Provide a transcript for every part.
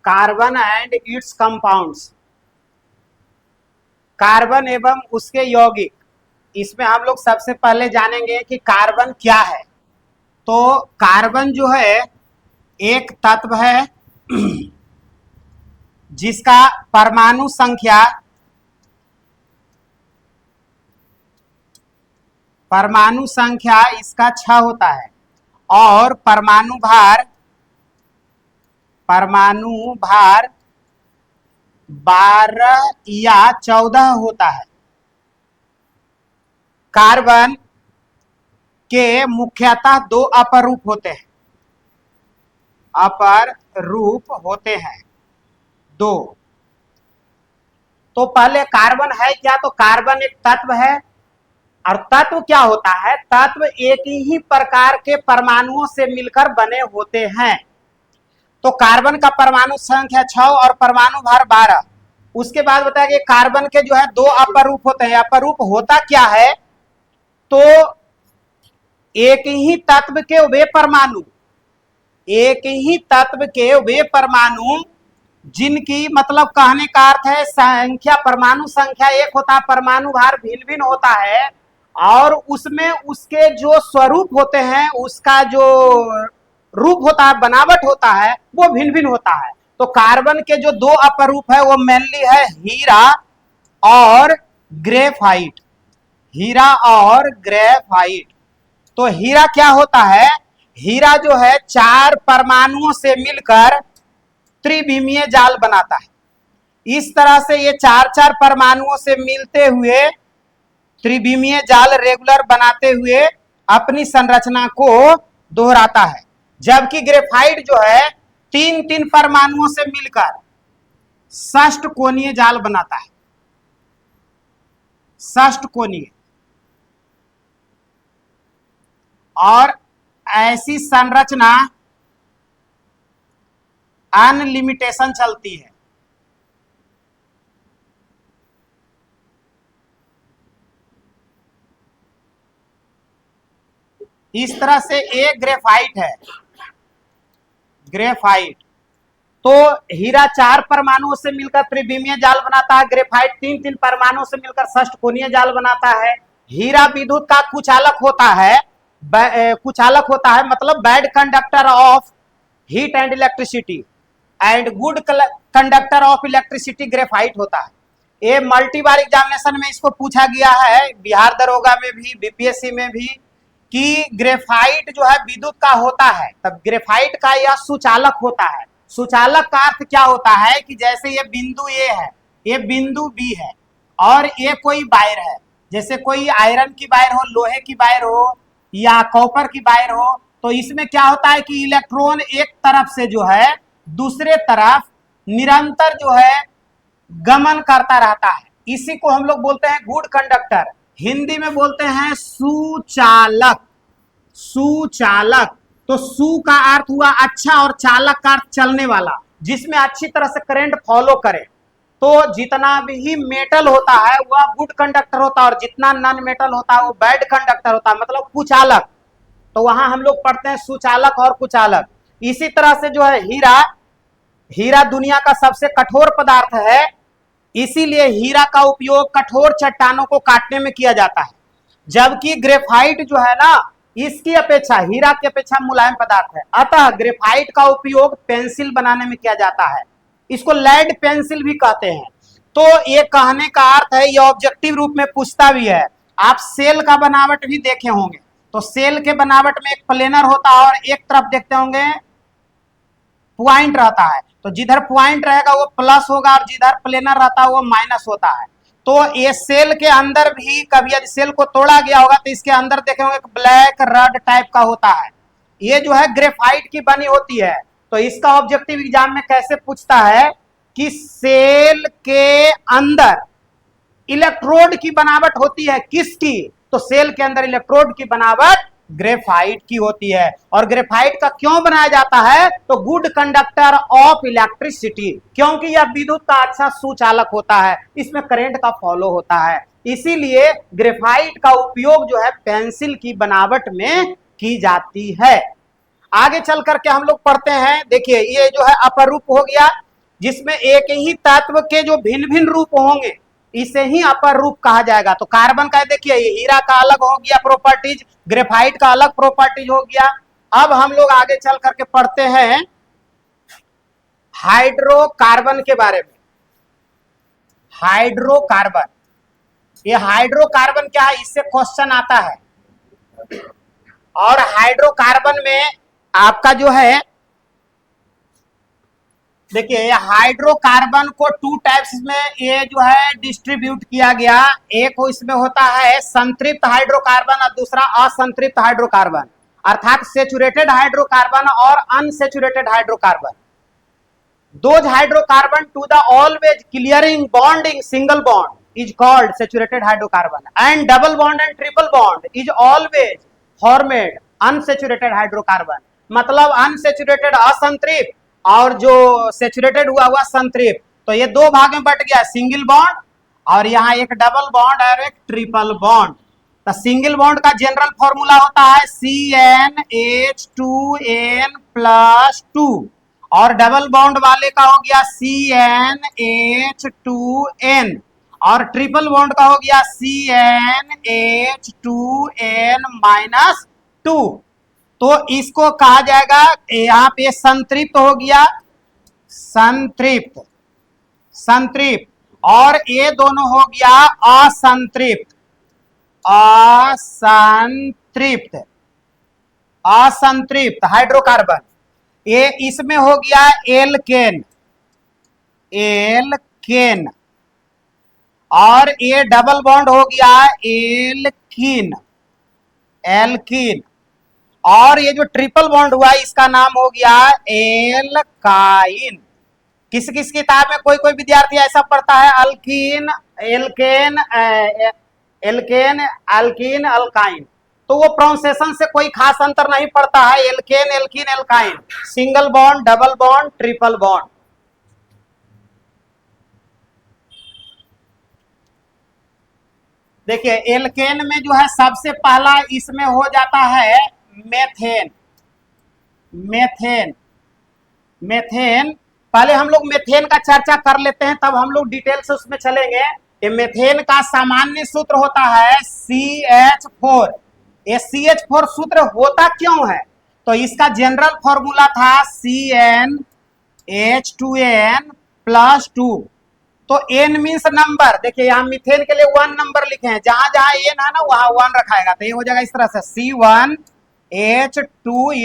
Carbon and it's compounds, carbon एवं उसके यौगिक। इसमें हम लोग सबसे पहले जानेंगे कि कार्बन क्या है। तो कार्बन जो है एक तत्व है जिसका परमाणु संख्या इसका 6 होता है और परमाणु भार 12 या 14 होता है। कार्बन के मुख्यतः दो अपर रूप होते हैं दो। तो पहले कार्बन है क्या, तो कार्बन एक तत्व है। और तत्व क्या होता है, तत्व एक ही प्रकार के परमाणुओं से मिलकर बने होते हैं। तो कार्बन का परमाणु संख्या 6 और परमाणु भार 12। उसके बाद बताया कि कार्बन के जो है दो अपर रूप होते हैं। अपर रूप होता क्या है, तो एक ही तत्व के वे परमाणु जिनकी मतलब कहने का अर्थ है संख्या, परमाणु संख्या एक होता है, परमाणु भार भिन्न भिन्न होता है और उसमें उसके जो स्वरूप होते हैं, उसका जो रूप होता है, बनावट होता है, वो भिन्न भिन्न होता है। तो कार्बन के जो दो अपर रूप है वो मेनली है हीरा और ग्रेफाइट। तो हीरा क्या होता है, हीरा जो है 4 परमाणुओं से मिलकर त्रिविमीय जाल बनाता है। इस तरह से ये 4 परमाणुओं से मिलते हुए त्रिविमीय जाल रेगुलर बनाते हुए अपनी संरचना को दोहराता है। जबकि ग्रेफाइट जो है 3 परमाणुओं से मिलकर षष्ठकोणीय जाल बनाता है। षष्ठकोणीय, और ऐसी संरचना अनलिमिटेशन चलती है। इस तरह से एक ग्रेफाइट है। तो हीरा 4 परमाणुओं से मिलकर त्रिविमीय जाल बनाता है, ग्रेफाइट 3 परमाणुओं से मिलकर षष्ठकोणीय जाल बनाता है। हीरा विद्युत का कुचालक होता है, मतलब bad conductor of heat and electricity and good conductor of electricity graphite होता है। ये मल्टी बार एग्जामिनेशन में इसको पूछा गया है, बिहार दरोगा में भी, बीपीएससी में भी, कि ग्रेफाइट जो है विद्युत का होता है, तब ग्रेफाइट का यह सुचालक होता है। सुचालक का अर्थ क्या होता है कि जैसे ये बिंदु ए है, ये बिंदु बी है और ये कोई वायर है, जैसे कोई आयरन की वायर हो, लोहे की वायर हो या कॉपर की वायर हो, तो इसमें क्या होता है कि इलेक्ट्रॉन एक तरफ से जो है दूसरे तरफ निरंतर जो है गमन करता रहता है। इसी को हम लोग बोलते हैं गुड कंडक्टर, हिंदी में बोलते हैं सुचालक। तो सु का अर्थ हुआ अच्छा और चालक का अर्थ चलने वाला, जिसमें अच्छी तरह से करंट फॉलो करे। तो जितना भी मेटल होता है वह गुड कंडक्टर होता है और जितना नॉन मेटल होता है वो बैड कंडक्टर होता है, मतलब कुचालक। तो वहां हम लोग पढ़ते हैं सुचालक और कुचालक। इसी तरह से जो है हीरा दुनिया का सबसे कठोर पदार्थ है, इसीलिए हीरा का उपयोग कठोर चट्टानों को काटने में किया जाता है। जबकि ग्रेफाइट जो है ना, इसकी अपेक्षा हीरा की अपेक्षा मुलायम पदार्थ है, अतः ग्रेफाइट का उपयोग पेंसिल बनाने में किया जाता है। इसको लेड पेंसिल भी कहते हैं। तो ये कहने का अर्थ है, ये ऑब्जेक्टिव रूप में पूछता भी है। आप सेल का बनावट भी देखे होंगे, तो सेल के बनावट में एक प्लेनर होता है और एक तरफ देखते होंगे पॉइंट रहता है, तो जिधर पॉइंट रहेगा वो प्लस होगा और जिधर प्लेनर रहता है वो माइनस होता है। तो ये सेल के अंदर भी कभी यदि सेल को तोड़ा गया होगा तो इसके अंदर देखे होंगे ब्लैक रड टाइप का होता है, ये जो है ग्रेफाइट की बनी होती है। तो इसका ऑब्जेक्टिव एग्जाम में कैसे पूछता है कि सेल के अंदर इलेक्ट्रोड की बनावट होती है, किसकी, तो सेल के अंदर इलेक्ट्रोड की बनावट ग्रेफाइट की होती है। और ग्रेफाइट का क्यों बनाया जाता है, तो गुड कंडक्टर ऑफ इलेक्ट्रिसिटी, क्योंकि यह विद्युत का अच्छा सुचालक होता है, इसमें करंट का फॉलो होता है। इसीलिए ग्रेफाइट का उपयोग जो है पेंसिल की बनावट में की जाती है। आगे चल करके हम लोग पढ़ते हैं, देखिए ये जो है अपर रूप हो गया, जिसमें एक ही तत्व के जो भिन्न भिन्न रूप होंगे इसे ही अपर रूप कहा जाएगा। तो कार्बन का देखिए हीरा का अलग हो गया प्रॉपर्टीज, ग्रेफाइट का अलग प्रॉपर्टीज हो गया। अब हम लोग आगे चल करके पढ़ते हैं हाइड्रोकार्बन के बारे में। हाइड्रोकार्बन, ये हाइड्रोकार्बन क्या है, इससे क्वेश्चन आता है। और हाइड्रोकार्बन में आपका जो है देखिए हाइड्रोकार्बन को टू टाइप्स में ये जो है डिस्ट्रीब्यूट किया गया। एक इसमें होता है संतृप्त हाइड्रोकार्बन और दूसरा असंतृप्त हाइड्रोकार्बन, अर्थात सेचुरेटेड हाइड्रोकार्बन और unsaturated hydrocarbon. Those hydrocarbon to the always clearing bonding single bond is called saturated hydrocarbon, and double bond and triple bond is always formed unsaturated hydrocarbon। मतलब अनसेचुरेटेड असंतृप्त और जो saturated हुआ संतृप्त। तो ये दो भाग में बट गया, सिंगल बॉन्ड और यहाँ एक डबल बॉन्ड और एक ट्रिपल बॉन्ड। तो सिंगल बॉन्ड का जनरल फॉर्मूला होता है CnH2n+2 और डबल बॉन्ड वाले का हो गया CnH2n और ट्रिपल बॉन्ड का हो गया CnH2n-2। तो इसको कहा जाएगा, यहाँ पे संतृप्त हो गया, संतृप्त संतृप्त, और ये दोनों हो गया असंतृप्त असंतृप्त असंतृप्त हाइड्रोकार्बन। ये इसमें हो गया एल्केन एल्केन, और ये डबल बॉन्ड हो गया एल्कीन एल्कीन, और ये जो ट्रिपल बॉन्ड हुआ इसका नाम हो गया एल्काइन। किस किस किताब में कोई कोई विद्यार्थी ऐसा पढ़ता है alkyne alkene alkene alkyne alkyne, तो वो प्रोनाउंसिएशन से कोई खास अंतर नहीं पड़ता है। Alkane alkene alkyne, single bond double bond triple bond. देखिए एल्केन में जो है सबसे पहला इसमें हो जाता है मेथेन मेथेन मेथेन। पहले हम लोग मेथेन का चर्चा कर लेते हैं, तब हम लोग डिटेल से उसमें चलेंगे। ये मेथेन का सामान्य सूत्र होता है CH4। ये CH4 सूत्र होता क्यों है, तो इसका जनरल फॉर्मूला था CnH2n+2। तो n मीन्स नंबर, देखिए यहाँ मीथेन के लिए 1 नंबर लिखे हैं, जहां जहां n है ना वहां 1 रखाएगा, तो ये हो जाएगा इस तरह से C1H2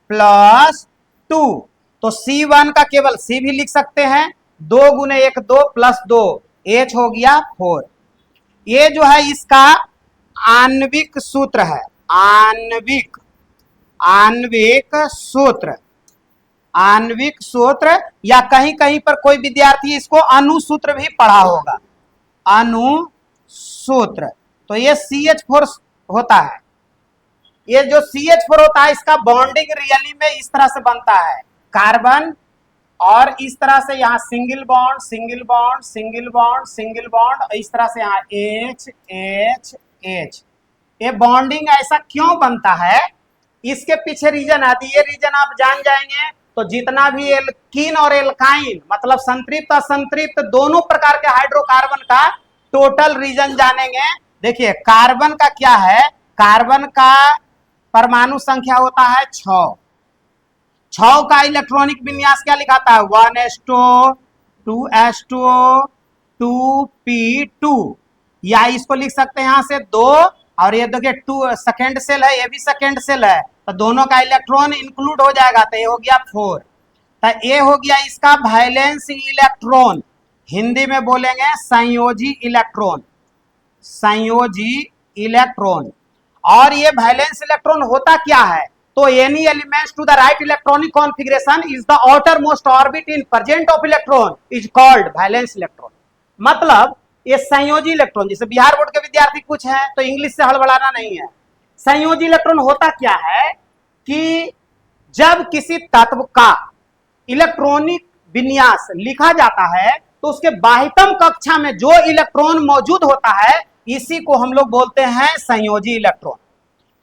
+ 2। तो C1 का केवल C भी लिख सकते हैं, 2 × 1 2 + 2 H हो गया 4। ये जो है इसका आणविक सूत्र है, आणविक आणविक सूत्र आणविक सूत्र, या कहीं कहीं पर कोई विद्यार्थी इसको अणुसूत्र भी पढ़ा होगा, अणुसूत्र। तो ये CH4 होता है। ये जो CH4 होता है इसका बॉन्डिंग रियली में इस तरह से बनता है, कार्बन और इस तरह से यहाँ single bond single bond single bond single bond, इस तरह से यहाँ H H H। ये बॉन्डिंग ऐसा क्यों बनता है, इसके पीछे रीजन है। ये रीजन आप जान जाएंगे तो जितना भी एल्कीन और एल्काइन मतलब संतृप्त असंतृप्त दोनों प्रकार के हाइड्रोकार्बन का टोटल रीजन जानेंगे। देखिए कार्बन का क्या है, कार्बन का परमाणु संख्या होता है 6। 6 का इलेक्ट्रॉनिक विन्यास क्या लिखाता है 1s2 2s2 2p2, या इसको लिख सकते हैं यहाँ से 2, और ये देखिए 2 सेकेंड सेल है, ये भी सेकेंड सेल है, तो दोनों का इलेक्ट्रॉन इंक्लूड हो जाएगा, तो ये हो गया 4। तो ये हो गया इसका वैलेंस इलेक्ट्रॉन, हिंदी में बोलेंगे संयोजी इलेक्ट्रॉन, संयोजी इलेक्ट्रॉन। और ये वैलेंस इलेक्ट्रॉन होता क्या है, तो any elements to the write electronic configuration is the outermost orbit in present of electron is called valence electron. मतलब ये संयोजी इलेक्ट्रॉन, जैसे बिहार बोर्ड के विद्यार्थी कुछ हैं तो इंग्लिश से हड़बड़ाना नहीं है। संयोजी इलेक्ट्रॉन होता क्या है कि जब किसी तत्व का इलेक्ट्रॉनिक विन्यास लिखा जाता है तो उसके बाह्यतम कक्षा में जो इलेक्ट्रॉन मौजूद होता है इसी को हम लोग बोलते हैं संयोजी इलेक्ट्रॉन।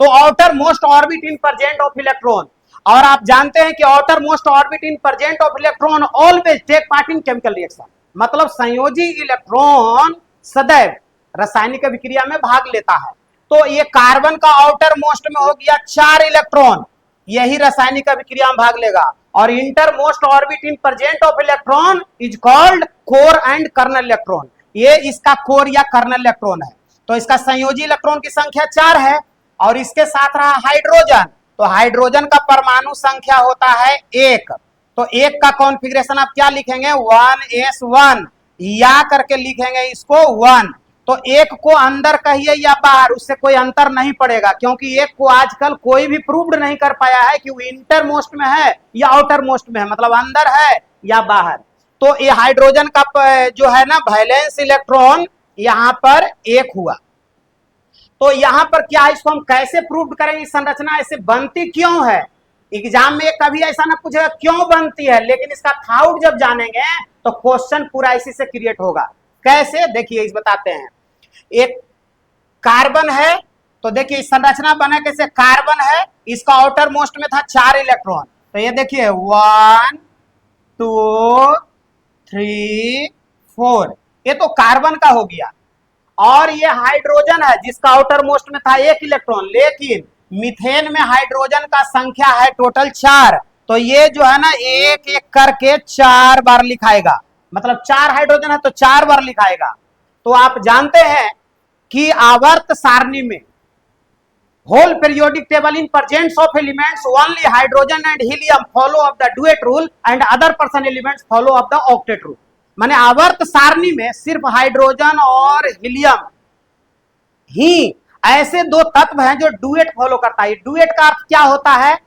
तो outermost orbit in present of electron, और आप जानते हैं कि outermost orbit in present of electron always take part in chemical reaction, मतलब संयोजी इलेक्ट्रॉन सदैव रासायनिक विक्रिया में भाग लेता है। तो ये कार्बन का आउटर मोस्ट में हो गया 4 इलेक्ट्रॉन, यही रासायनिक विक्रिया में भाग लेगा। और innermost orbit in present of electron is called core and kernel electron, ये इसका कोर या कर्नल इलेक्ट्रॉन है। तो इसका संयोजी इलेक्ट्रॉन की संख्या 4 है और इसके साथ रहा हाइड्रोजन, तो हाइड्रोजन का परमाणु संख्या होता है 1। तो 1 का कॉन्फ़िगरेशन आप क्या लिखेंगे 1s1 या करके लिखेंगे इसको 1। तो 1 को अंदर कहिए या बाहर, उससे कोई अंतर नहीं पड़ेगा, क्योंकि 1 को आजकल कोई भी प्रूव्ड नहीं कर पाया है कि वो इंटर मोस्ट में है या आउटर मोस्ट में है, मतलब अंदर है या बाहर। तो ये हाइड्रोजन का जो है ना वैलेंस इलेक्ट्रॉन यहां पर 1 हुआ। तो यहां पर क्या है, इसको हम कैसे प्रूव करेंगे, संरचना ऐसे बनती क्यों है। एग्जाम में कभी ऐसा ना पूछेगा क्यों बनती है, लेकिन इसका थॉट जब जानेंगे तो क्वेश्चन पूरा इसी से क्रिएट होगा। कैसे, देखिए इस बताते हैं। एक कार्बन है, तो देखिए संरचना बना कैसे, कार्बन है, इसका आउटर मोस्ट में था 4 इलेक्ट्रॉन, तो ये देखिए 1 2 3 4, ये तो कार्बन का हो गया। और ये हाइड्रोजन है जिसका आउटर मोस्ट में था 1 इलेक्ट्रॉन, लेकिन मीथेन में हाइड्रोजन का संख्या है टोटल 4, तो ये जो है ना एक एक करके 4 बार लिखाएगा, मतलब 4 हाइड्रोजन है तो 4 बार लिखाएगा। तो आप जानते हैं कि आवर्त सारणी में whole periodic table in presence of elements only hydrogen and helium follow of the duet rule and other person elements follow of the octet rule. माने आवर्त सारणी में सिर्फ हाइड्रोजन और हीलियम ही ऐसे 2 तत्व हैं जो डुएट फॉलो करता है। डुएट का अर्थ क्या होता है,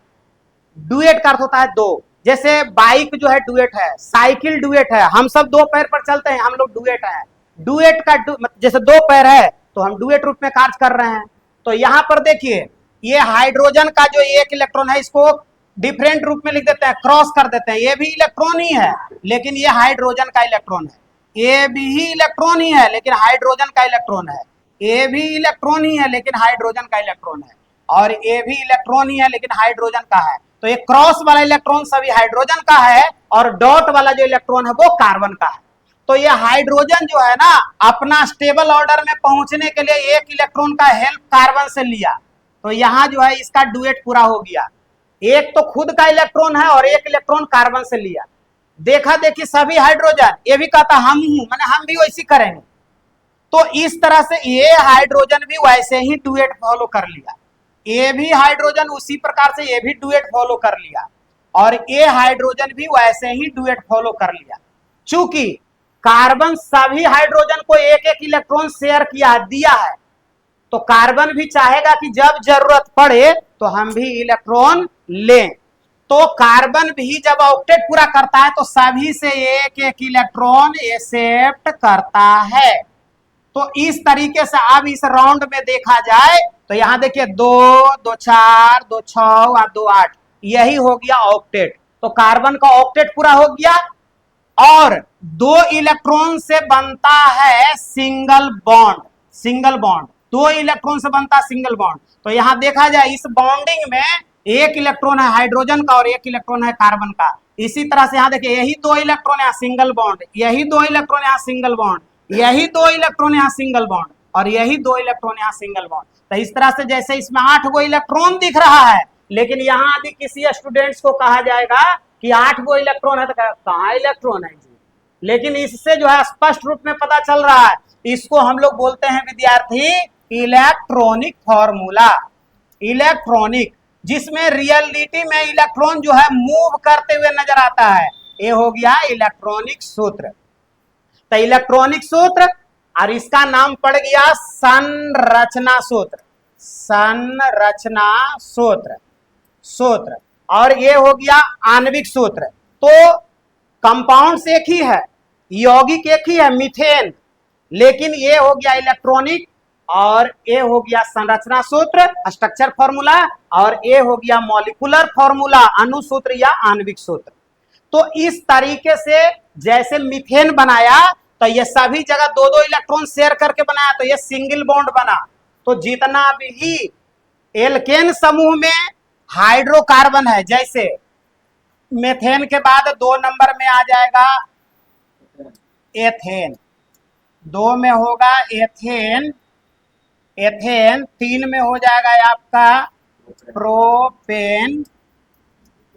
डुएट का अर्थ होता है 2, जैसे बाइक जो है डुएट है, साइकिल डुएट है, हम सब 2 पैर पर चलते हैं, हम लोग डुएट है। डुएट का जैसे 2 पैर है तो हम डुएट रूप में कार्य कर रहे हैं। तो यहां पर देखिए ये हाइड्रोजन का जो 1 इलेक्ट्रॉन है इसको डिफरेंट रूप में लिख देते हैं, क्रॉस कर देते हैं, ये भी इलेक्ट्रॉन ही है लेकिन ये हाइड्रोजन का इलेक्ट्रॉन है, ये भी इलेक्ट्रॉन ही है लेकिन हाइड्रोजन का इलेक्ट्रॉन है, ये भी इलेक्ट्रॉन ही है लेकिन हाइड्रोजन का इलेक्ट्रॉन है, और ये भी इलेक्ट्रॉन ही है लेकिन हाइड्रोजन का है। तो ये क्रॉस वाला इलेक्ट्रॉन सभी हाइड्रोजन का है और डॉट वाला जो इलेक्ट्रॉन है वो कार्बन का है। तो ये हाइड्रोजन जो है ना अपना स्टेबल ऑर्डर में पहुंचने के लिए 1 इलेक्ट्रॉन का हेल्प कार्बन से लिया, तो यहां जो है इसका डुएट पूरा हो गया। एक तो खुद का इलेक्ट्रॉन है और 1 इलेक्ट्रॉन कार्बन से लिया। देखा देखी सभी हाइड्रोजन, ये भी कहता हम हूं, माने हम भी वैसी करेंगे। तो इस तरह से ये हाइड्रोजन भी वैसे ही डुएट फॉलो कर लिया, ये भी हाइड्रोजन उसी प्रकार से ये भी डुएट फॉलो कर लिया, और ये हाइड्रोजन भी वैसे ही डुएट फॉलो कर लिया। चूंकि कार्बन सभी हाइड्रोजन को 1-1 इलेक्ट्रॉन शेयर किया दिया है, तो कार्बन भी चाहेगा कि जब जरूरत पड़े तो हम भी इलेक्ट्रॉन लें। तो कार्बन भी जब ऑक्टेट पूरा करता है तो सभी से 1-1 इलेक्ट्रॉन एक्सेप्ट करता है। तो इस तरीके से अब इस राउंड में देखा जाए तो यहां देखिए 2 2 4 2 6 और 2 8, यही हो गया ऑक्टेट। तो कार्बन का ऑक्टेट पूरा हो गया और 2 इलेक्ट्रॉन से बनता है single bond. Single bond 2 electron से बनता है सिंगल बॉन्ड। तो यहां देखा जाए इस बॉन्डिंग में 1 इलेक्ट्रॉन है हाइड्रोजन का और 1 इलेक्ट्रॉन है कार्बन का। इसी तरह से यहां देखिए यही 2 इलेक्ट्रॉन यहाँ सिंगल बॉन्ड, यही 2 इलेक्ट्रॉन यहाँ सिंगल बॉन्ड, यही 2 इलेक्ट्रॉन यहाँ सिंगल बॉन्ड और यही 2 इलेक्ट्रॉन यहाँ सिंगल बॉन्ड। तो इस तरह से जैसे इसमें 8 गो इलेक्ट्रॉन दिख रहा है, लेकिन यहाँ यदि किसी स्टूडेंट्स को कहा जाएगा कि 8 गो इलेक्ट्रॉन है तो कहाँ इलेक्ट्रॉन है जी, लेकिन इससे जो है स्पष्ट रूप में पता चल रहा है। इसको हम लोग बोलते हैं विद्यार्थी इलेक्ट्रॉनिक फॉर्मूला। इलेक्ट्रॉनिक, जिसमें रियलिटी में इलेक्ट्रॉन जो है मूव करते हुए नजर आता है, ये हो गया इलेक्ट्रॉनिक सूत्र। तो इलेक्ट्रॉनिक सूत्र और इसका नाम पड़ गया संरचना सूत्र। संरचना सूत्र सूत्र और ये हो गया आणविक सूत्र। तो कंपाउंड्स एक ही है, यौगिक एक ही है मीथेन, लेकिन ये हो गया इलेक्ट्रॉनिक और ये हो गया संरचना सूत्र स्ट्रक्चर फॉर्मूला और ये हो गया मॉलिक्यूलर फॉर्मूला अणु सूत्र या आणविक सूत्र। तो इस तरीके से जैसे मीथेन बनाया तो ये सभी जगह 2-2 इलेक्ट्रॉन शेयर करके बनाया तो ये सिंगल बॉन्ड बना। तो जितना भी एल्केन समूह में हाइड्रोकार्बन है। जैसे मेथेन के बाद 2 नंबर में आ जाएगा एथेन, 2 में होगा एथेन, एथेन 3 में हो जाएगा आपका प्रोपेन,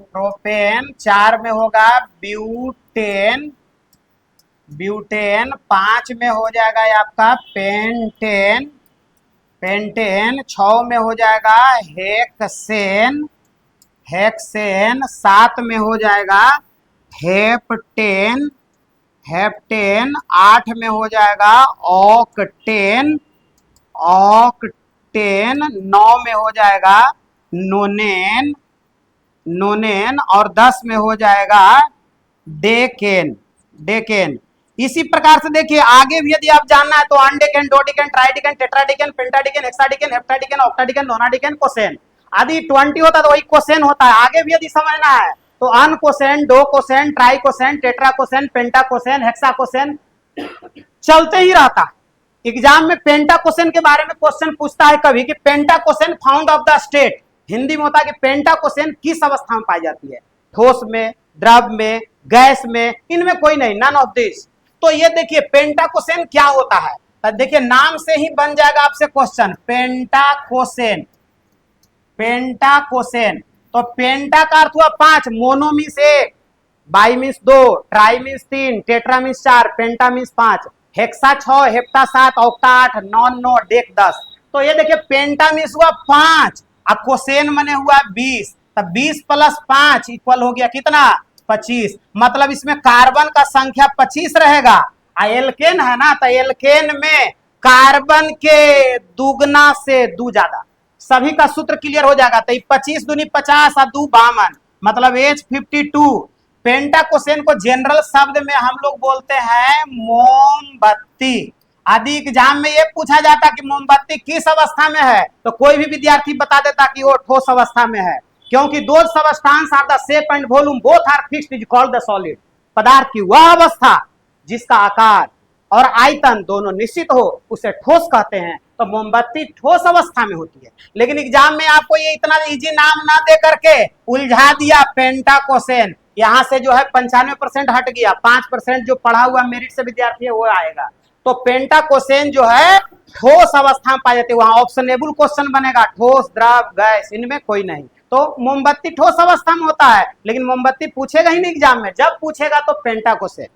प्रोपेन 4 में होगा ब्यूटेन, ब्यूटेन 5 में हो जाएगा आपका पेंटेन, पेंटेन 6 में हो जाएगा हेक्सेन, हेक्सेन 7 में हो जाएगा हेप्टेन, हेप्टेन 8 में हो जाएगा ऑक्टेन, ऑक्टेन 9 में हो जाएगा नोनेन, नोनेन और 10 में हो जाएगा डेकेन, डेकेन। इसी प्रकार से देखिए आगे भी यदि आप जानना है तो अनडेकेन, डोडेकेन, ट्राइडेकेन, टेट्राडेकेन, पेंटाडेकेन, हेक्साडेकेन, हेप्टाडेकेन, ऑक्टाडेकेन, नोनाडेकेन, कोसेन आदि 20 होता है तो वही कोसेन होता है। आगे भी यदि समझना है तो अन कोसेन, डो कोसेन, ट्राई कोसेन, टेट्रा कोसेन, पेंटा कोसेन, हेक्सा कोसेन चलते ही रहता है। एग्जाम में पेंटा कोसेन के बारे में क्वेश्चन पूछता है कभी कि पेंटा कोसेन found of the state, Hindi में होता है कि पेंटा कोसेन किस अवस्था में पाई जाती है, ठोस में, द्रव में, गैस में, इनमें कोई नहीं, नन ऑफ दिस। तो ये देखिए पेंटा कोसेन क्या होता है, तो देखिए नाम से ही बन जाएगा आपसे क्वेश्चन, पेंटा कोसेन, पेंटा कोसेन। तो पेंटा का अर्थ हुआ 5, mono means 1, by means 2, try means 3, tetra means 4, penta means 5, hexa 6, hepta 7, octa 8, non 9, deck 10। तो ये देखिए पेंटा मीन्स हुआ 5 और कोसेन मने हुआ 20, तब 20 प्लस 5 इक्वल हो गया कितना, 25। मतलब इसमें कार्बन का संख्या 25 रहेगा। एल्केन है ना, तो एल्केन में कार्बन के दुगना से दू ज्यादा, सभी का सूत्र क्लियर हो जाएगा। तो 25 दूनी 50 और 2 52, मतलब H52। पेंटा कोसेन को जनरल शब्द में हम लोग बोलते हैं मोमबत्ती। आदि एग्जाम में ये पूछा जाता कि मोमबत्ती किस अवस्था में है, तो कोई भी विद्यार्थी बता देता कि वो ठोस अवस्था में है, क्योंकि दो substance are the shape and volume both are fixed is called the solid. पदार्थ की वह अवस्था जिसका आकार और आयतन दोनों निश्चित हो उसे ठोस कहते हैं। तो मोमबत्ती ठोस अवस्था में होती है। लेकिन एग्जाम में आपको ये इतना इजी नाम ना दे करके उलझा दिया पेंटा कोसेन, यहां से जो है 95% हट गया, 5% जो पढ़ा हुआ मेरिट से विद्यार्थी है वो आएगा। तो पेंटा कोसेन जो है ठोस अवस्था में पाई जाती है, वहां ऑप्शनेबल क्वेश्चन बनेगा, ठोस, द्रव, गैस, इनमें कोई नहीं। तो मोमबत्ती ठोस अवस्था में होता है, लेकिन मोमबत्ती पूछेगा ही नहीं एग्जाम में, जब पूछेगा तो पेंटा कोसेन।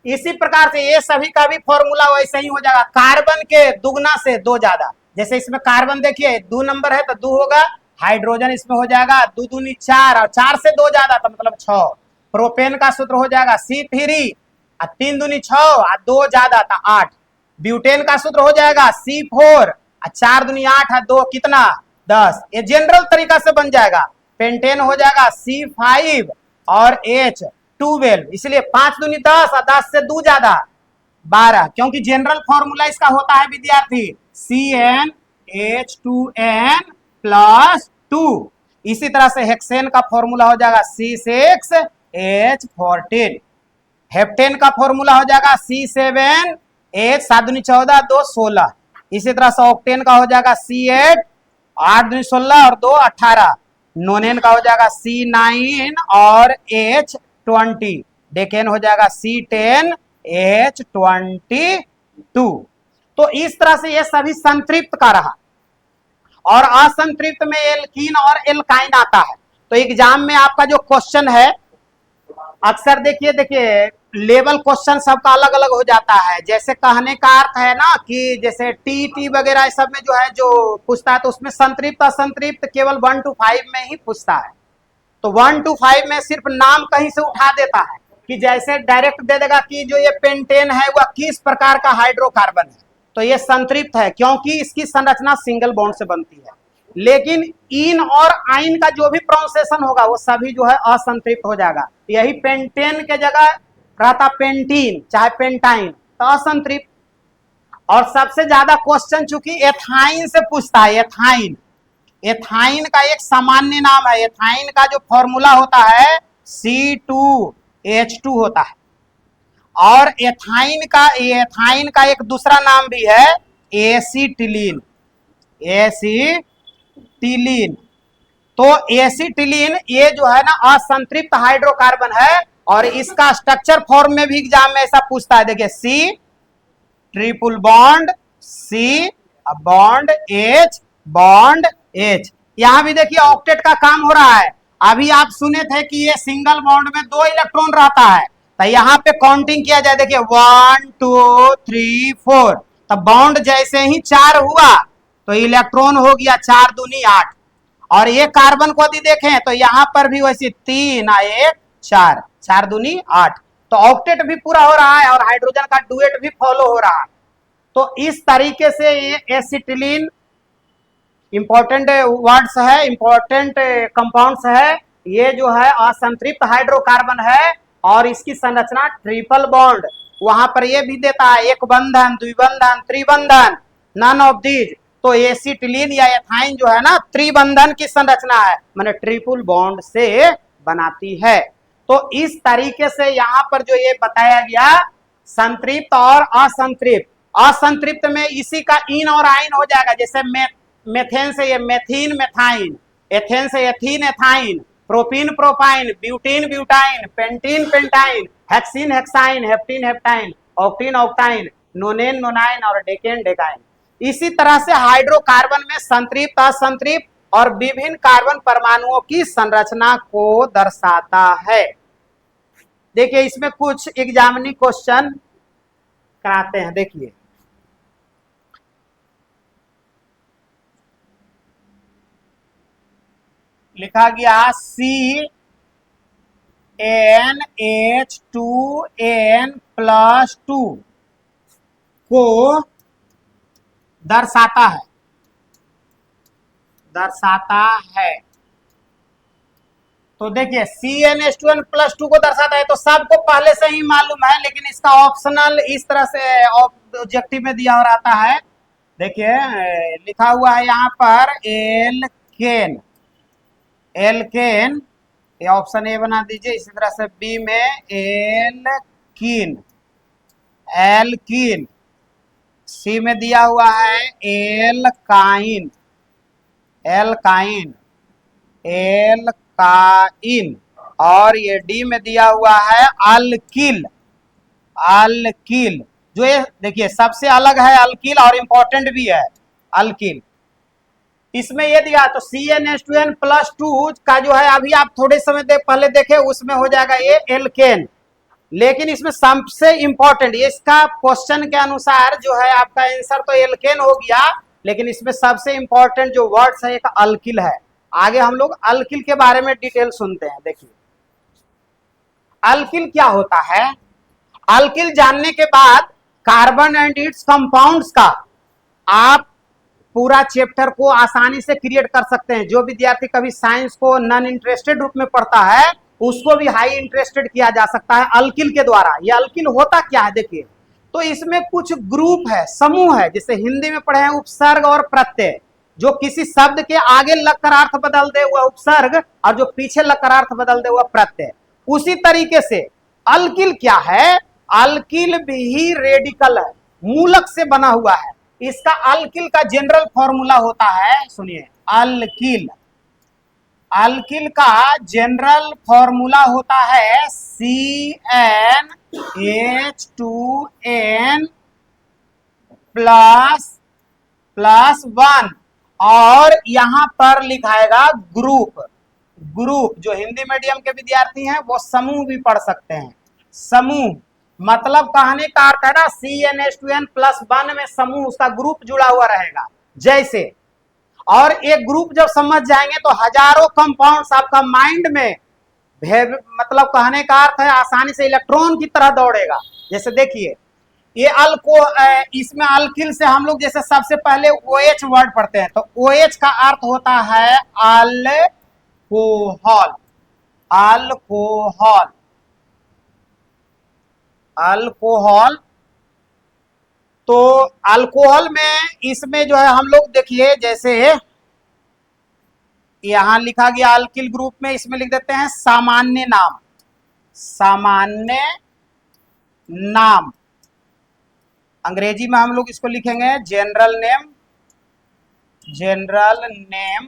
इसी प्रकार से ये सभी का भी फॉर्मूला वैसे ही हो जाएगा, कार्बन के दुगना से 2 ज्यादा। जैसे इसमें कार्बन देखिए 2 नंबर है तो 2 होगा, हाइड्रोजन इसमें हो जाएगा 2 दूनी 4 और 4 से 2 ज्यादा तो मतलब 6। प्रोपेन का सूत्र हो जाएगा C3 और 3 दूनी 6 और 2 ज्यादा था 8। ब्यूटेन का सूत्र हो जाएगा C4 और 4 दूनी 8 और 2 कितना 10। ये जनरल तरीका से बन जाएगा। पेंटेन हो जाएगा C5 और H12, इसलिए 5 दूनी 10 और 10 से 2 ज्यादा 12, क्योंकि जनरल फॉर्मूला इसका होता है विद्यार्थी CnH2n प्लस 2। इसी तरह से हेक्सेन का फॉर्मूला हो जाएगा C6H14, हेप्टेन का फॉर्मूला हो जाएगा C7H 7 दूनी 14 2 16। इसी तरह से ऑक्टेन का हो जाएगा C8 8 दूनी 16 और 2 18। नोनेन का हो जाएगा C9 और H20। डेकेन हो जाएगा C10 H22। तो इस तरह से ये सभी संतृप्त का रहा, और असंतृप्त में एल्कीन और एल्काइन आता है। तो एग्जाम में आपका जो क्वेश्चन है अक्सर देखिए लेवल क्वेश्चन सबका अलग अलग हो जाता है। जैसे कहने का अर्थ है ना कि जैसे टी वगैरह सब में जो है जो पूछता है तो उसमें संतृप्त असंतृप्त केवल 1 to 5 में ही पूछता है। तो 1 to 5 में सिर्फ नाम कहीं से उठा देता है कि जैसे डायरेक्ट दे देगा कि जो ये पेंटेन है वह किस प्रकार का हाइड्रोकार्बन है, तो ये संतृप्त है क्योंकि इसकी संरचना सिंगल बॉन्ड से बनती है। लेकिन इन और आइन का जो भी प्रोनाउंसिएशन होगा वो सभी जो है असंतृप्त हो जाएगा। यही पेंटेन के जगह रहता पेंटीन चाहे पेंटाइन, तो असंतृप्त। और सबसे ज्यादा क्वेश्चन चूंकि एथाइन से पूछता है, एथाइन, एथाइन का एक सामान्य नाम है। एथाइन का जो फॉर्मूला होता है C2H2 होता है, और एथाइन का एक दूसरा नाम भी है एसीटिलीन, एसीटिलीन। तो एसिटिलीन ये जो है ना असंतृप्त हाइड्रोकार्बन है, और इसका स्ट्रक्चर फॉर्म में भी एग्जाम में ऐसा पूछता है। देखिए C triple bond C bond H, यहां भी देखिए ऑक्टेट का काम हो रहा है। अभी आप सुने थे कि ये सिंगल बॉन्ड में 2 इलेक्ट्रॉन रहता है, तो यहाँ पे काउंटिंग किया जाए। देखिए 1 2 3 4, तो बॉन्ड जैसे ही 4 हुआ तो इलेक्ट्रॉन हो गया 4 दूनी 8। और ये कार्बन को यदि देखें तो यहाँ पर भी वैसे 3 1 4, 4 दूनी 8, तो ऑक्टेट भी पूरा हो रहा है और हाइड्रोजन का डुएट भी फॉलो हो रहा है। तो इस तरीके से ये एसिटिलीन इंपॉर्टेंट वर्ड्स है, इंपॉर्टेंट कंपाउंड्स है। ये जो है असंतृप्त हाइड्रोकार्बन है और इसकी संरचना ट्रिपल बॉन्ड, वहां पर ये भी देता है एक बंधन, द्विबंधन, त्रिबंधन, नन ऑफ दीज। तो एसिटिलीन या एथाइन जो है ना त्रिबंधन की संरचना है, माने ट्रिपल बॉन्ड से बनाती है। तो इस तरीके से यहाँ पर जो ये बताया गया संतृप्त और असंतृप्त, असंतृप्त में इसी का इन और आइन हो जाएगा। जैसे मेथेन से ये मेथीन मेथाइन, एथेन से ethene ethyne, propene propyne, butene butyne, pentene pentyne, hexene hexyne, heptene heptyne, octene octyne, nonene nonyne और डेकेन डेकाइन। इसी तरह से हाइड्रोकार्बन में संतृप्त असंतृप्त और विभिन्न कार्बन परमाणुओं की संरचना को दर्शाता है। देखिए इसमें कुछ एग्जामिनी क्वेश्चन कराते हैं। देखिए लिखा गया CnH2n+2 को दर्शाता है। तो देखिए CnH2n+2 को दर्शाता है, तो सबको पहले से ही मालूम है, लेकिन इसका ऑप्शनल इस तरह से ऑब्जेक्टिव में दिया हो रहता है। देखिए लिखा हुआ है यहाँ पर एल्केन, एल्केन, ये ऑप्शन ए बना दीजिए। इसी तरह से बी में एल्कीन, एल्कीन, सी में दिया हुआ है एल्काइन, एल्काइन, एल्काइन, और ये डी में दिया हुआ है अल्किल, अल्किल। जो ये देखिए सबसे अलग है अल्किल और इंपॉर्टेंट भी है अल्किल। इसमें ये दिया तो CnH2n+2 का जो है अभी आप थोड़े समय पहले देखे उसमें हो जाएगा ये एल्केन, लेकिन इसमें सबसे इंपॉर्टेंट इसका क्वेश्चन के अनुसार जो है आपका आंसर तो एल्केन हो गया, लेकिन इसमें सबसे इंपॉर्टेंट जो वर्ड्स है एक अल्किल है। आगे हम लोग अल्किल के बारे में डिटेल सुनते हैं। देखिए अल्किल क्या होता है। अल्किल जानने के बाद कार्बन एंड इट्स कंपाउंड्स का आप पूरा चैप्टर को आसानी से क्रिएट कर सकते हैं। जो विद्यार्थी कभी साइंस को नॉन इंटरेस्टेड रूप में पढ़ता है उसको भी हाई इंटरेस्टेड किया जा सकता है अल्किल के द्वारा। ये अल्किल होता क्या है देखिए, तो इसमें कुछ ग्रुप है, समूह है, जैसे हिंदी में पढ़े हैं उपसर्ग और प्रत्यय, जो किसी शब्द के आगे लग कर अर्थ बदल दे वह उपसर्ग और जो पीछे लग कर अर्थ बदल दे वह प्रत्यय। उसी तरीके से अल्किल क्या है, अल्किल भी रेडिकल है, मूलक से बना हुआ है। इसका अल्किल का जनरल फॉर्मूला होता है, सुनिए अल्किल, अल्किल का जनरल फॉर्मूला होता है CnH2n+1 और यहां पर लिखाएगा ग्रुप। ग्रुप जो हिंदी मीडियम के विद्यार्थी हैं वो समूह भी पढ़ सकते हैं। समूह मतलब कहने का अर्थ है ना CnH2n+1 में समूह उसका ग्रुप जुड़ा हुआ रहेगा जैसे। और एक ग्रुप जब समझ जाएंगे तो हजारों कंपाउंड्स आपका माइंड में मतलब कहने का अर्थ है आसानी से इलेक्ट्रॉन की तरह दौड़ेगा। जैसे देखिए ये इसमें अल्किल से हम लोग जैसे सबसे पहले OH वर्ड पढ़ते हैं, तो OH का अर्थ होता है अल्कोहल, अल्कोहल, अल्कोहल। तो अल्कोहल में इसमें जो है हम लोग देखिए जैसे यहां लिखा गया अल्किल ग्रुप में, इसमें लिख देते हैं सामान्य नाम, सामान्य नाम। अंग्रेजी में हम लोग इसको लिखेंगे general name, general name.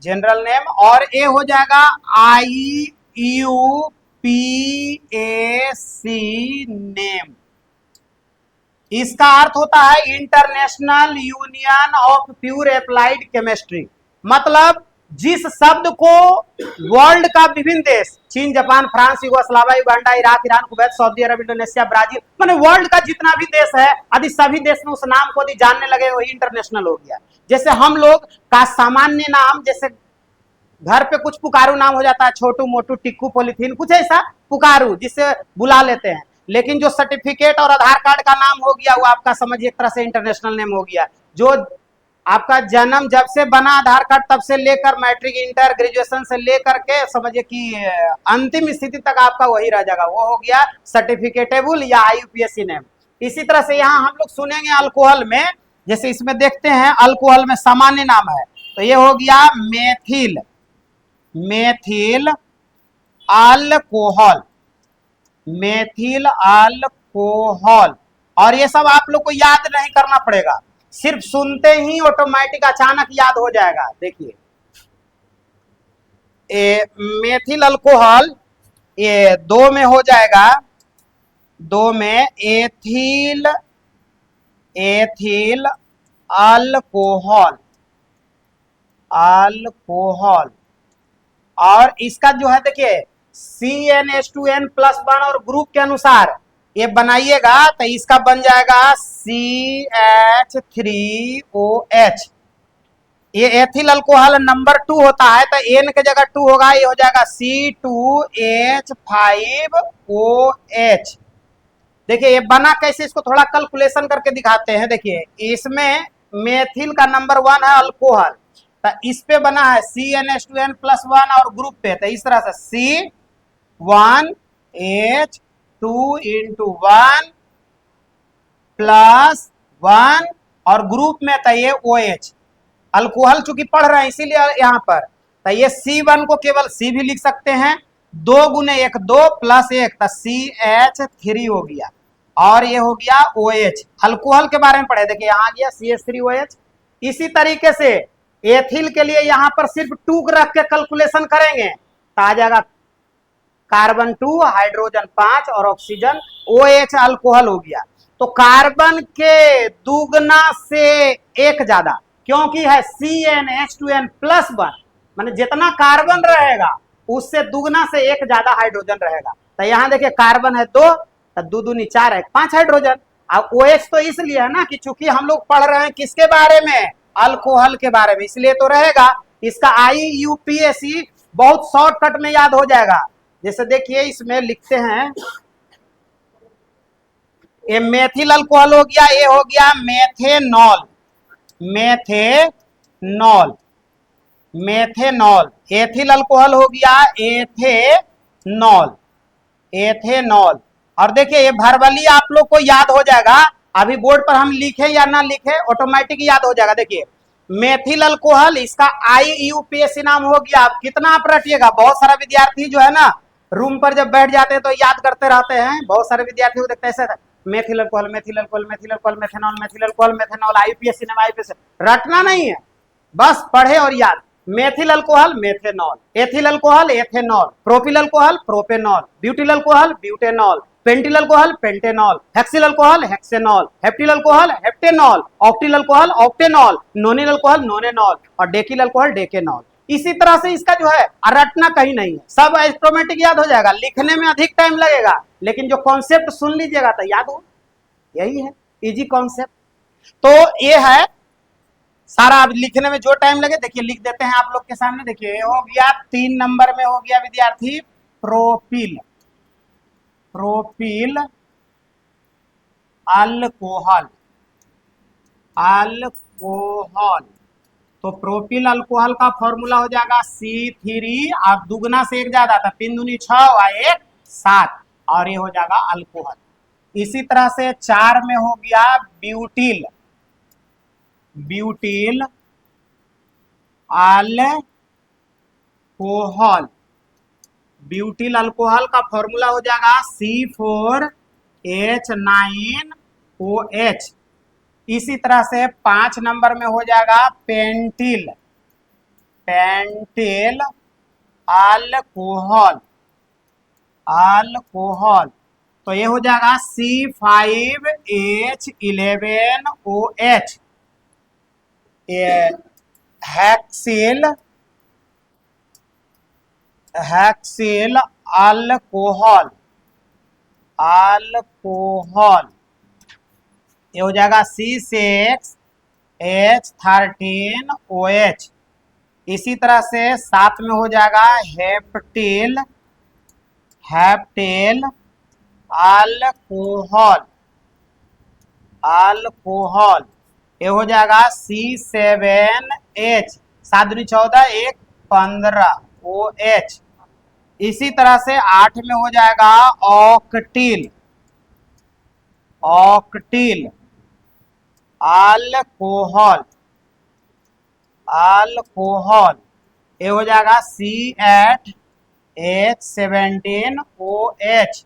General name, और ए हो जाएगा IUPAC नेम। इसका अर्थ होता है international union of pure applied chemistry. मतलब जिस शब्द को वर्ल्ड का विभिन्न देश, चीन, Japan, France, Yugoslavia, Uganda, Iraq, Iran, Kuwait, Saudi Arab, Indonesia, Brazil, माने वर्ल्ड का जितना भी देश है, यदि सभी देश में उस नाम को यदि जानने लगे वही इंटरनेशनल हो गया। जैसे हम लोग का सामान्य नाम, जैसे घर पे कुछ पुकारू नाम हो जाता है, छोटू, मोटू, टिक्कू, पॉलीथीन, कुछ ऐसा पुकारू जिससे बुला लेते हैं। लेकिन जो सर्टिफिकेट और आधार कार्ड का नाम हो गया वो आपका समझिए एक तरह से इंटरनेशनल नेम हो गया। जो आपका जन्म जब से बना आधार कार्ड तब से लेकर मैट्रिक, इंटर, ग्रेजुएशन से लेकर के समझिए कि अंतिम स्थिति तक आपका वही रह जाएगा, वो हो गया सर्टिफिकेटेबल या IUPAC नेम। इसी तरह से यहाँ हम लोग सुनेंगे अल्कोहल में, जैसे इसमें देखते हैं अल्कोहल में सामान्य नाम है, तो ये हो गया methyl, methyl alcohol, methyl alcohol. और ये सब आप लोग को याद नहीं करना पड़ेगा, सिर्फ सुनते ही ऑटोमेटिक अचानक याद हो जाएगा। देखिए मेथिल अल्कोहल, ये दो में हो जाएगा, दो में एथिल, एथिल अल्कोहल, अल्कोहल। और इसका जो है देखिए CnH2n+1 और ग्रुप के अनुसार ये बनाइएगा तो इसका बन जाएगा CH3OH। ये एथिल अल्कोहल नंबर 2 होता है तो N के जगह 2 होगा, ये हो जाएगा C2H5OH। देखिए ये बना कैसे, इसको थोड़ा कैलकुलेशन करके दिखाते हैं। देखिए इसमें मेथिल का नंबर 1 है अल्कोहल, तो इस पे बना है CnH2n+1 और ग्रुप पे, तो इस तरह से C1H2 × 1 + 1 और ग्रुप में तो ये OH। अल्कोहल चूंकि पढ़ रहे हैं इसीलिए यहां पर, तो ये C1 को केवल C भी लिख सकते हैं, 2 × 1 2 + 1 तो CH3 हो गया, और ये हो गया OH। अल्कोहल के बारे में पढ़े, देखिए यहाँ गया CH3OH। इसी तरीके से एथिल के लिए यहां पर सिर्फ 2 रख के कैलकुलेशन करेंगे तो आ जाएगा कार्बन 2, हाइड्रोजन 5 और ऑक्सीजन OH अल्कोहल हो गया। तो कार्बन के दुगना से एक ज्यादा, क्योंकि है CnH2n+1, माने जितना कार्बन रहेगा उससे दुगना से एक ज्यादा हाइड्रोजन रहेगा। तो यहाँ देखिए कार्बन है 2, तो 2 दूनी 4 है, 5 हाइड्रोजन। अब OH तो इसलिए है ना कि चूंकि हम लोग पढ़ रहे हैं किसके बारे में, अल्कोहल के बारे में, इसलिए तो रहेगा। इसका IUPAC बहुत शॉर्टकट में याद हो जाएगा। जैसे देखिए इसमें लिखते हैं, ये मेथिल अल्कोहल हो गया, ये हो गया methanol, methanol, methanol. Ethyl alcohol हो गया एथेनॉल, एथेनॉल। और देखिए ये वर्बली आप लोग को याद हो जाएगा, अभी बोर्ड पर हम लिखे या ना लिखे ऑटोमेटिक याद हो जाएगा। देखिए मेथिल अल्कोहल, इसका IUPAC नाम हो गया। अब कितना आप रटिएगा, बहुत सारा विद्यार्थी जो है ना रूम पर जब बैठ जाते हैं तो याद करते रहते हैं, बहुत सारे विद्यार्थी को देखते हैं methyl alcohol, methyl alcohol, methyl alcohol, methanol, methyl alcohol, methanol, IUPAC नाम, IUPAC। रटना नहीं है, बस पढ़े और याद। Methyl alcohol methanol, ethyl alcohol ethanol, propyl alcohol propanol, butyl alcohol butanol, pentyl alcohol pentanol, hexyl alcohol hexanol, heptyl alcohol heptanol, octyl alcohol octanol, nonyl alcohol nonanol और decyl alcohol डेकेनॉल। इसी तरह से इसका जो है रटना कहीं नहीं है, सब ऑटोमेटिक याद हो जाएगा। लिखने में अधिक टाइम लगेगा लेकिन जो कॉन्सेप्ट सुन लीजिएगा तो याद हो, यही है इजी कॉन्सेप्ट। तो ये है सारा, अब लिखने में जो टाइम लगे देखिए लिख देते हैं आप लोग के सामने। देखिए हो गया 3 नंबर में हो गया विद्यार्थी प्रोपिल, प्रोपिल अल्कोहल, अल्कोहल। तो प्रोपिल अल्कोहल का फॉर्मूला हो जाएगा C3, आप दुगना से एक ज्यादा था, 3 दूनी 6 और 1 7, और ये हो जाएगा अल्कोहल। इसी तरह से 4 में हो गया butyl, butyl alcohol, butyl alcohol का फॉर्मूला हो जाएगा C4H9OH। इसी तरह से 5 नंबर में हो जाएगा पेंटिल, पेंटिल अल्कोहल, अल्कोहल। तो ये हो जाएगा C5H11OH, hexyl, hexyl alcohol, alcohol. ये हो जाएगा C6H13OH। इसी तरह से साथ में हो जाएगा हेप्टिल, हेप्टिल अल्कोहल, अल्कोहल। ये हो जाएगा C7H, 7 दूनी 14 1 15OH। इसी तरह से 8 में हो जाएगा ऑक्टिल, ऑक्टिल अल्कोहल, अल्कोहल। ये हो जाएगा C8H17OH।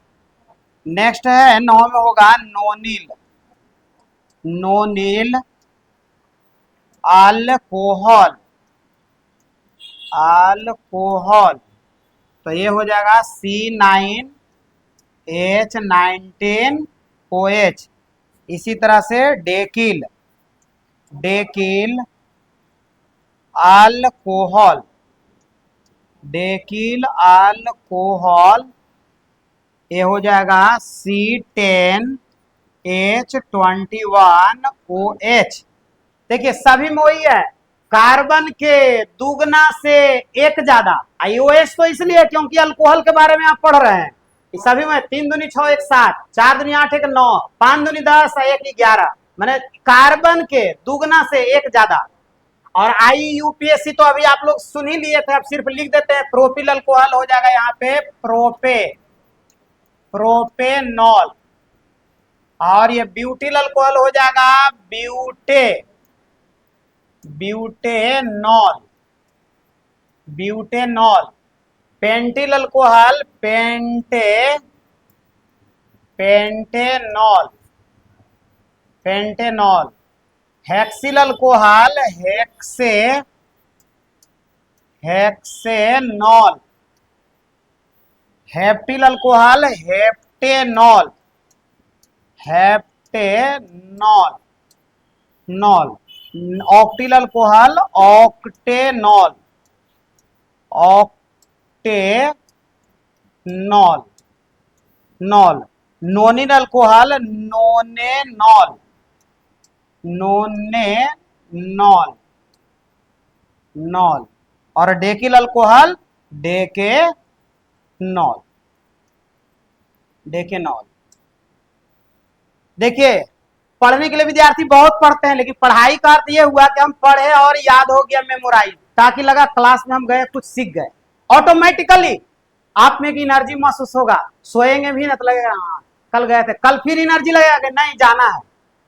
नेक्स्ट है 9 में होगा नोनिल, नोनिल अल्कोहल, अल्कोहल। तो ये हो जाएगा C9H19OH। इसी तरह से डेकिल, डेकिल अल्कोहल, डेकिल अल्कोहल। ये हो जाएगा C10H21OH। देखिए सभी में वही है, कार्बन के दुगना से एक ज्यादा। आईओएच तो इसलिए क्योंकि अल्कोहल के बारे में आप पढ़ रहे हैं। इस सभी में 3 दूनी 6 1 7, 4 दूनी 8 1 9, 5 दूनी 10 1 11, मैंने कार्बन के दुगना से एक ज्यादा। और IUPAC तो अभी आप लोग सुन ही लिए थे, अब सिर्फ लिख देते हैं। प्रोपिल अल्कोहल हो जाएगा यहाँ पे प्रोपे, प्रोपेनॉल। और ये ब्यूटिल अल्कोहल हो जाएगा ब्यूटे, ब्यूटेनॉल, ब्यूटेनॉल। पेंटिल अल्कोहल पेंटे, पेंटेनॉल, पेंटेनॉल। हेक्सिल अल्कोहल हेक्से, hexanol. Heptyl alcohol heptanol, heptanol, नॉल। ऑक्टिल अल्कोहल ऑक्टेनॉल, ऑक्टेनॉल, नॉल। नोनिल अल्कोहल नोनेनॉल, नोनेनॉल, नॉल। और डेकिल अल्कोहल डेकेनॉल, डेकेनॉल। देखिए पढ़ने के लिए विद्यार्थी बहुत पढ़ते हैं, लेकिन पढ़ाई का अर्थ यह हुआ कि हम पढ़े और याद हो गया, मेमोराइज, ताकि लगा क्लास में हम गए कुछ सीख गए। ऑटोमेटिकली आप में की एनर्जी महसूस होगा। सोएंगे भी ना तो लगेगा हाँ कल गए थे, कल फिर एनर्जी लगेगा कि नहीं जाना है।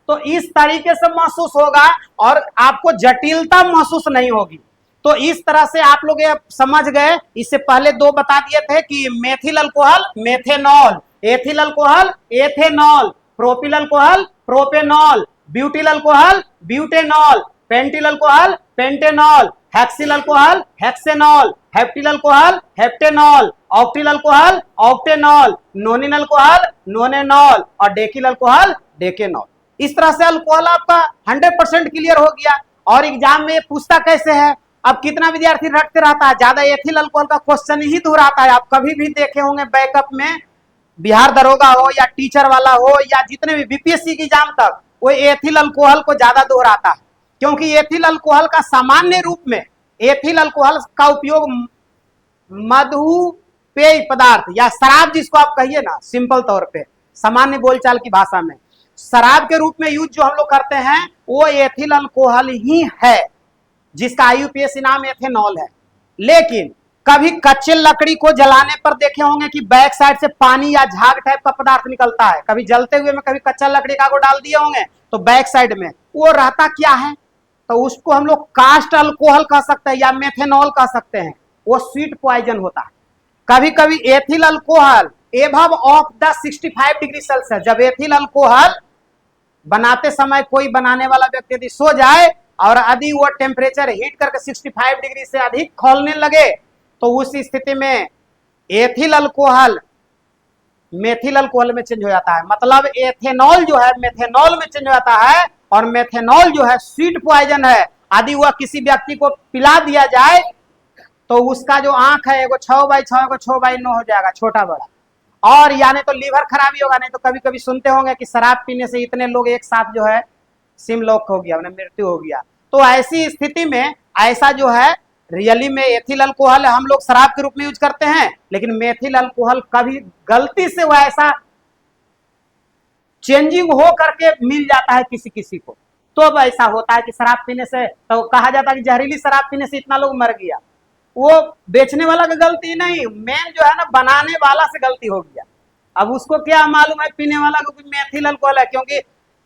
तो इस तरीके से महसूस होगा और आपको जटिलता महसूस नहीं होगी। तो इस तरह से आप लोग ये समझ गए। इससे पहले 2 बता दिए थे कि methyl alcohol methanol, ethyl alcohol ethanol, propyl alcohol propanol, butyl alcohol butanol, pentyl alcohol pentanol, hexyl alcohol hexanol, heptyl alcohol heptanol, octyl alcohol octanol, nonyl alcohol nonanol और डेकिल अल्कोहल डेकेनॉल। इस तरह से अल्कोहल आपका 100% क्लियर हो गया। और exam में पूछता कैसे है, अब कितना विद्यार्थी रटते रहता है, ज्यादा एथिल अल्कोहल का क्वेश्चन ही दोहराता है। आप कभी भी देखे होंगे बैकअप में, बिहार दरोगा हो या टीचर वाला हो या जितने भी बीपीएससी की एग्जाम तक, वो एथिल अल्कोहल को ज्यादा दोहराता है। क्योंकि एथिल अल्कोहल का सामान्य रूप में, एथिल अल्कोहल का उपयोग मधु पेय पदार्थ या शराब जिसको आप कहिए ना, सिंपल तौर पे सामान्य बोलचाल की भाषा में शराब के रूप में यूज जो हम लोग करते हैं वो एथिल अल्कोहल ही है, जिसका आईयूपीएसी नाम एथेनॉल है। लेकिन कभी कच्चे लकड़ी को जलाने पर देखे होंगे कि बैक साइड से पानी या झाग टाइप का पदार्थ निकलता है। कभी जलते हुए में कभी कच्चा लकड़ी का को डाल दिए होंगे तो बैक साइड में वो रहता क्या है, तो उसको हम लोग कास्ट अल्कोहल कह सकते हैं या मेथेनॉल कह सकते हैं। वो स्वीट पॉइजन होता है। कभी कभी ethyl alcohol above of the 65 degree Celsius, जब एथिल अल्कोहल बनाते समय कोई बनाने वाला व्यक्ति यदि सो जाए और यदि वो टेम्परेचर हीट करके 65 डिग्री से अधिक खौलने लगे तो उस स्थिति में एथिल अल्कोहल मेथिल अल्कोहल में चेंज हो जाता है। मतलब एथेनॉल जो है मेथेनॉल में चेंज हो जाता है, और मेथेनॉल जो है स्वीट पॉइजन है। यदि वह किसी व्यक्ति को पिला दिया जाए तो उसका जो आंख है एगो 6x6 एगो 6x9 हो जाएगा, छोटा बड़ा, और यानी तो लीवर खराबी होगा। नहीं तो कभी कभी सुनते होंगे कि शराब पीने से इतने लोग एक साथ जो है सिमलॉक हो गया, उन्हें मृत्यु हो गया। तो ऐसी स्थिति में ऐसा जो है रियली में एथिल अल्कोहल हम लोग शराब के रूप में यूज करते हैं, लेकिन मेथिल अल्कोहल कभी गलती से वह ऐसा चेंजिंग हो करके मिल जाता है किसी किसी को, तो अब ऐसा होता है कि शराब पीने से, तो कहा जाता है कि जहरीली शराब पीने से इतना लोग मर गया। वो बेचने वाला की गलती नहीं, मेन जो है ना बनाने वाला से गलती हो गया। अब उसको क्या मालूम है पीने वाला को मेथिल अल्कोहल है, क्योंकि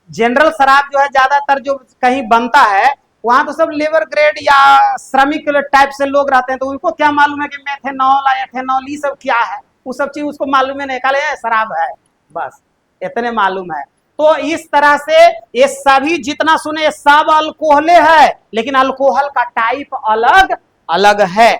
जनरल शराब जो है ज्यादातर जो कहीं बनता है वहां तो सब लेबर ग्रेड या श्रमिक टाइप से लोग रहते हैं, तो उनको क्या मालूम है कि मेथेनॉल एथेनॉल ये सब क्या है, वो सब चीज उसको मालूम है नहीं, काले शराब है बस इतने मालूम है। तो इस तरह से ये सभी जितना सुने ये सब अल्कोहले है, लेकिन अल्कोहल का टाइप अलग अलग है।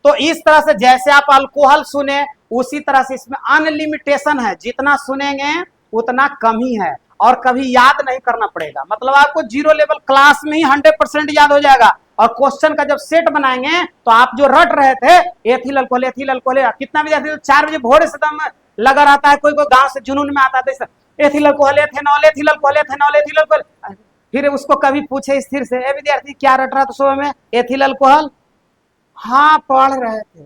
तो इस तरह से जैसे आप अल्कोहल सुने उसी तरह से इसमें अनलिमिटेशन है, जितना सुनेंगे उतना कम ही है, और कभी याद नहीं करना पड़ेगा। मतलब आपको जीरो लेवल क्लास में ही 100% याद हो जाएगा, और क्वेश्चन का जब सेट बनाएंगे तो आप जो रट रहे थे एथिल अल्कोहल एथिल अल्कोहल, कितना बजे 4 बजे भोर से दम लगा रहता है, कोई कोई गांव से जुनून में आता था ethyl alcohol ethanol ethyl alcohol ethanol ethyl alcohol. फिर उसको कभी पूछे स्थिर से, ए विद्यार्थी क्या रट रहा था सुबह में, एथिल अल्कोहल, हाँ पढ़ रहे थे,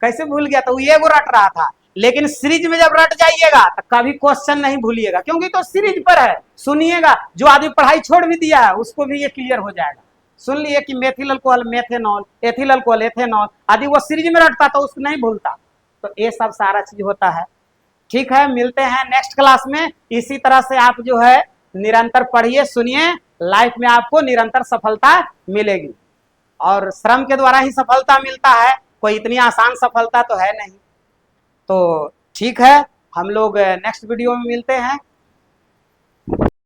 कैसे भूल गया, तो ये वो रट रहा था। लेकिन सीरीज में जब रट जाइएगा तो कभी क्वेश्चन नहीं भूलिएगा, क्योंकि तो सीरीज पर है, सुनिएगा। जो आदमी पढ़ाई छोड़ भी दिया है उसको भी ये क्लियर हो जाएगा। सुन लिए कि methyl alcohol methanol ethyl alcohol ethanol, यदि वो सीरीज में रटता तो उसको नहीं भूलता। तो ये सब सारा चीज होता है। ठीक है, मिलते हैं नेक्स्ट क्लास में। इसी तरह से आप जो है निरंतर पढ़िए सुनिए, लाइफ में आपको निरंतर सफलता मिलेगी, और श्रम के द्वारा ही सफलता मिलता है, कोई इतनी आसान सफलता तो है नहीं। तो ठीक है, हम लोग नेक्स्ट वीडियो में मिलते हैं।